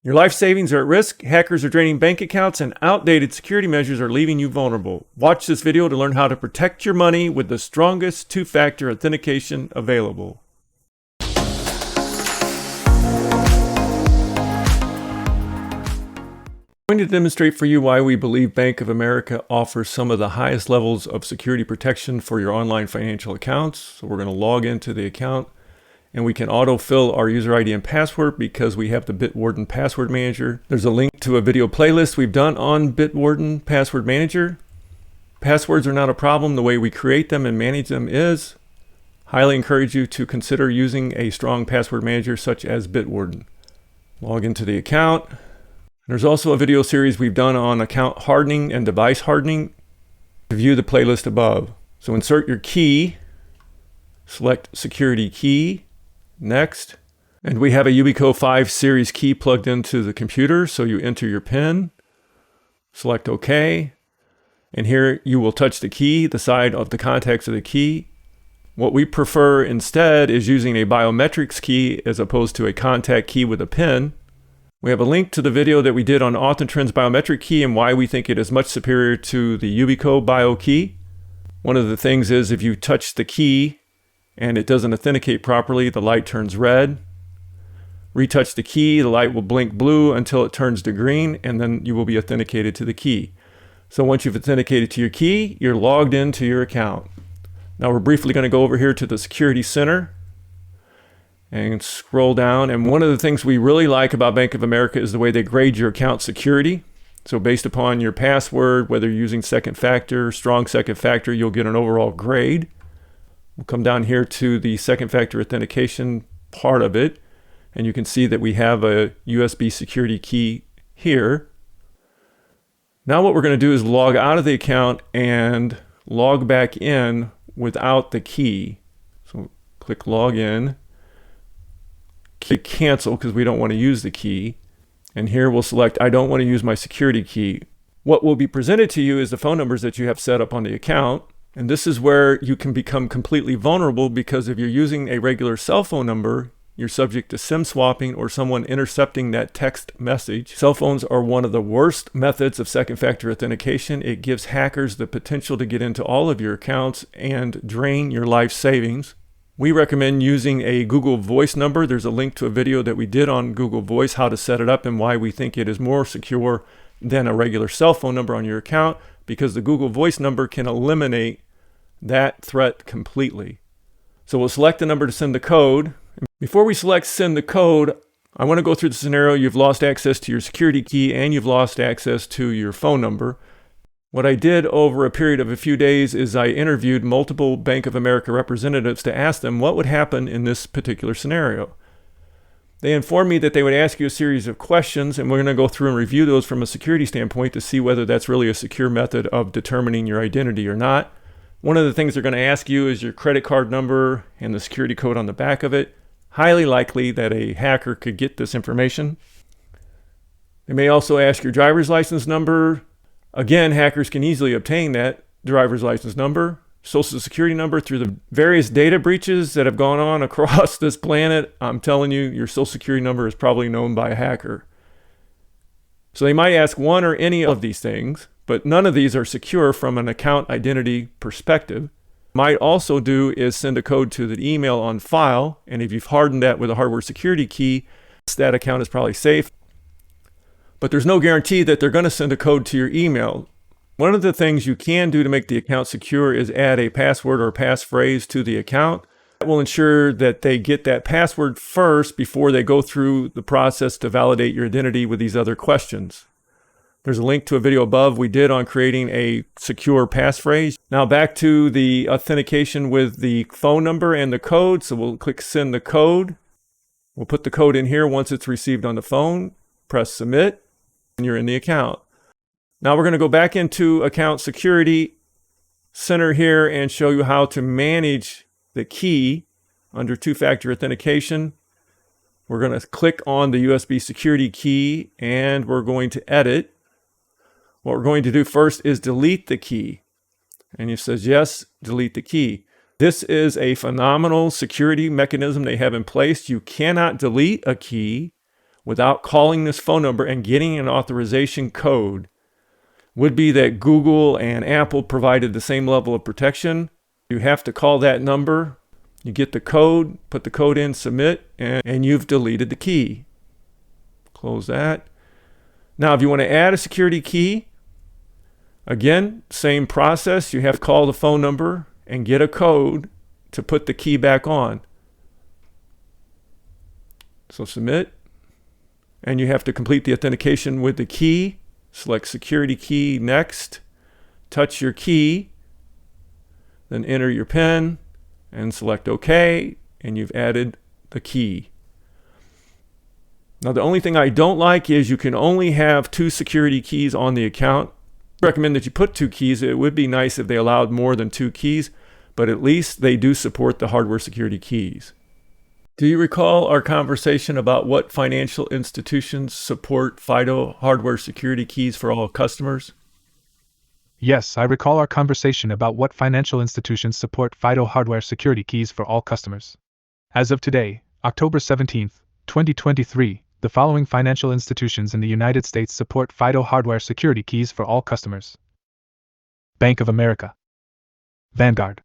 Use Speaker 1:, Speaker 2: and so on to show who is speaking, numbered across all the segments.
Speaker 1: Your life savings are at risk, hackers are draining bank accounts, and outdated security measures are leaving you vulnerable. Watch this video to learn how to protect your money with the strongest two-factor authentication available. I'm going to demonstrate for you why we believe Bank of America offers some of the highest levels of security protection for your online financial accounts. So we're going to log into the account, and we can autofill our user ID and password because we have the Bitwarden Password Manager. There's a link to a video playlist we've done on Bitwarden Password Manager. Passwords are not a problem. The way we create them and manage them is. Highly encourage you to consider using a strong password manager such as Bitwarden. Log into the account. There's also a video series we've done on account hardening and device hardening. View the playlist above. So insert your key, select security key, next. And we have a Yubico 5 series key plugged into the computer, so you enter your PIN, select OK, and here you will touch the key, the side of the contacts of the key. What we prefer instead is using a biometrics key as opposed to a contact key with a PIN. We have a link to the video that we did on AuthentiTrend's biometric key and why we think it is much superior to the Yubico bio key. One of the things is if you touch the key and it doesn't authenticate properly, the light turns red. Retouch the key, the light will blink blue until it turns to green, and then you will be authenticated to the key. So once you've authenticated to your key, you're logged into your account. Now we're briefly going to go over here to the Security Center and scroll down. And one of the things we really like about Bank of America is the way they grade your account security. So based upon your password, whether you're using second factor, strong second factor, you'll get an overall grade. We'll come down here to the second factor authentication part of it, and you can see that we have a USB security key here. Now what we're going to do is log out of the account and log back in without the key. So click log in, click cancel because we don't want to use the key. And here we'll select I don't want to use my security key. What will be presented to you is the phone numbers that you have set up on the account. And this is where you can become completely vulnerable because if you're using a regular cell phone number, you're subject to SIM swapping or someone intercepting that text message. Cell phones are one of the worst methods of second factor authentication. It gives hackers the potential to get into all of your accounts and drain your life savings. We recommend using a Google Voice number. There's a link to a video that we did on Google Voice, how to set it up and why we think it is more secure than a regular cell phone number on your account, because the Google Voice number can eliminate that threat completely. So we'll select the number to send the code. Before we select send the code, I want to go through the scenario. You've lost access to your security key and you've lost access to your phone number. What I did over a period of a few days is I interviewed multiple Bank of America representatives to ask them what would happen in this particular scenario. They informed me that they would ask you a series of questions, and we're going to go through and review those from a security standpoint to see whether that's really a secure method of determining your identity or not. One of the things they're going to ask you is your credit card number and the security code on the back of it. Highly likely that a hacker could get this information. They may also ask your driver's license number. Again, hackers can easily obtain that driver's license number, social security number through the various data breaches that have gone on across this planet. I'm telling you, your social security number is probably known by a hacker. So they might ask one or any of these things, but none of these are secure from an account identity perspective. Might also do is send a code to the email on file, and if you've hardened that with a hardware security key, that account is probably safe. But there's no guarantee that they're going to send a code to your email. One of the things you can do to make the account secure is add a password or passphrase to the account. That will ensure that they get that password first before they go through the process to validate your identity with these other questions. There's a link to a video above we did on creating a secure passphrase. Now back to the authentication with the phone number and the code. So we'll click send the code. We'll put the code in here once it's received on the phone. Press submit, and you're in the account. Now we're going to go back into Account Security Center here and show you how to manage the key under two-factor authentication. We're going to click on the USB security key and we're going to edit. What we're going to do first is delete the key. And it says, yes, delete the key. This is a phenomenal security mechanism they have in place. You cannot delete a key without calling this phone number and getting an authorization code would be that Google and Apple provided the same level of protection. You have to call that number, you get the code, put the code in, submit, and you've deleted the key. Close that. Now, if you want to add a security key, again, same process. You have to call the phone number and get a code to put the key back on. So submit, and you have to complete the authentication with the key. Select security key next, touch your key, then enter your PIN and select OK, and you've added the key. Now, the only thing I don't like is you can only have 2 security keys on the account. I recommend that you put 2 keys. It would be nice if they allowed more than 2 keys, but at least they do support the hardware security keys. Do you recall our conversation about what financial institutions support FIDO hardware security keys for all customers?
Speaker 2: Yes, I recall our conversation about what financial institutions support FIDO hardware security keys for all customers. As of today, October 17, 2023, the following financial institutions in the United States support FIDO hardware security keys for all customers: Bank of America, Vanguard,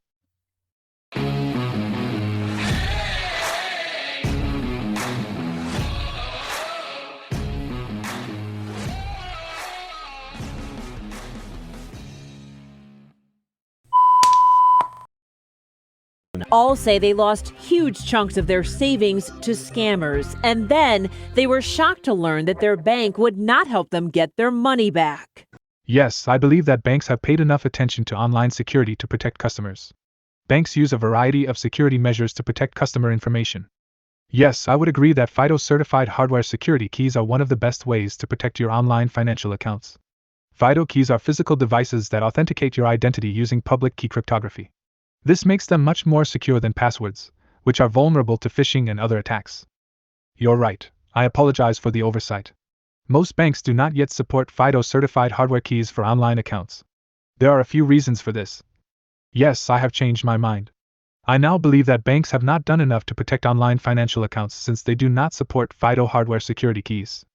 Speaker 3: All say they lost huge chunks of their savings to scammers, and then they were shocked to learn that their bank would not help them get their money back.
Speaker 2: Yes, I believe that banks have paid enough attention to online security to protect customers. Banks use a variety of security measures to protect customer information. Yes, I would agree that FIDO certified hardware security keys are one of the best ways to protect your online financial accounts. FIDO keys are physical devices that authenticate your identity using public key cryptography. This makes them much more secure than passwords, which are vulnerable to phishing and other attacks. You're right, I apologize for the oversight. Most banks do not yet support FIDO certified hardware keys for online accounts. There are a few reasons for this. Yes, I have changed my mind. I now believe that banks have not done enough to protect online financial accounts since they do not support FIDO hardware security keys.